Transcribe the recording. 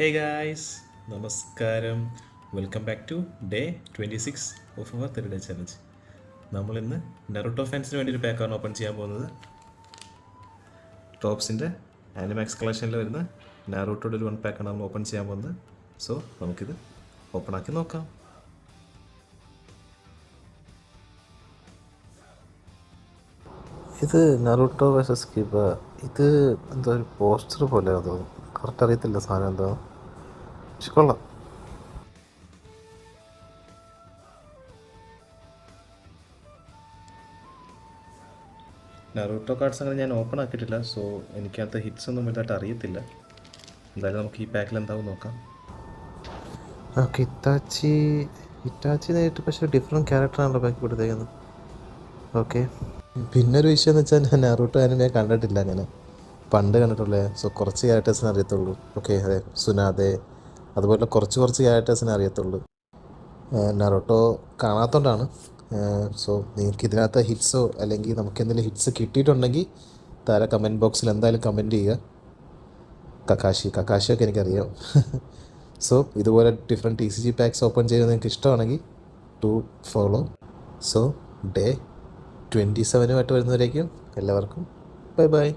ഹേ guys, നമസ്കാരം. Welcome back to day 26 of our 3 day challenge. നമ്മളിന്ന് Naruto ഫാൻസിന് വേണ്ടി ഒരു പാക്കാണ് ഓപ്പൺ ചെയ്യാൻ പോകുന്നത്. ടോപ്സിൻ്റെ ആനിമാക്സ് കളക്ഷനിൽ വരുന്ന നാറൂട്ടോയുടെ ഒരു 1 പാക്കാണ് നമ്മൾ ഓപ്പൺ ചെയ്യാൻ പോകുന്നത്. സോ നമുക്കിത് ഓപ്പൺ ആക്കി നോക്കാം. ഇത് നറൂട്ടോ വേഴ്സസ് കിബ. ഇത് എന്തോ ഒരു പോസ്റ്റർ പോലെ തോന്നും, കറക്റ്റ് അറിയത്തില്ല സാധനം എന്തോ, പക്ഷെ കൊള്ളാം. നറൂട്ടോ കാർഡ്സ് അങ്ങനെ ഞാൻ ഓപ്പൺ ആക്കിയിട്ടില്ല, സോ എനിക്കകത്ത് ഹിറ്റ്സ് ഒന്നും വലുതായിട്ട് അറിയത്തില്ല. എന്തായാലും നമുക്ക് ഈ പാക്കിൽ എന്താവും നോക്കാം. ഇറ്റാച്ചി നേരിട്ട് പക്ഷേ ഡിഫറെൻറ്റ് ക്യാരക്ടറാണല്ലോ ബാക്കി കൊടുത്തേക്കുന്നത്. ഓക്കെ, പിന്നെ ഒരു വിഷയം എന്ന് വെച്ചാൽ ഞാൻ നറൂട്ടോ ആനിമെ കണ്ടിട്ടില്ല, അങ്ങനെ പണ്ട് കണ്ടിട്ടുള്ളേ. സോ കുറച്ച് ക്യാരക്ടേഴ്സിനെ അറിയത്തുള്ളൂ. ഓക്കെ, അതെ, സുനാദെ അതുപോലെ കുറച്ച് ക്യാരക്ടേഴ്സിനെ അറിയത്തുള്ളൂ. നറൂട്ടോ കാണാത്തതുകൊണ്ടാണ്. സോ നിങ്ങൾക്ക് ഇതിനകത്ത് ഹിറ്റ്സോ അല്ലെങ്കിൽ നമുക്ക് എന്തെങ്കിലും ഹിറ്റ്സ് കിട്ടിയിട്ടുണ്ടെങ്കിൽ താഴെ കമൻറ്റ് ബോക്സിൽ എന്തായാലും കമൻറ്റ് ചെയ്യുക. കക്കാശിയൊക്കെ എനിക്കറിയാം. സോ ഇതുപോലെ ഡിഫറെൻറ്റ് TCG പാക്സ് ഓപ്പൺ ചെയ്യുന്നത് നിങ്ങൾക്ക് ഇഷ്ടമാണെങ്കിൽ ടു ഫോളോ. സോ ഡേ 27 വരുന്നവരേക്കും എല്ലാവർക്കും ബൈ ബൈ.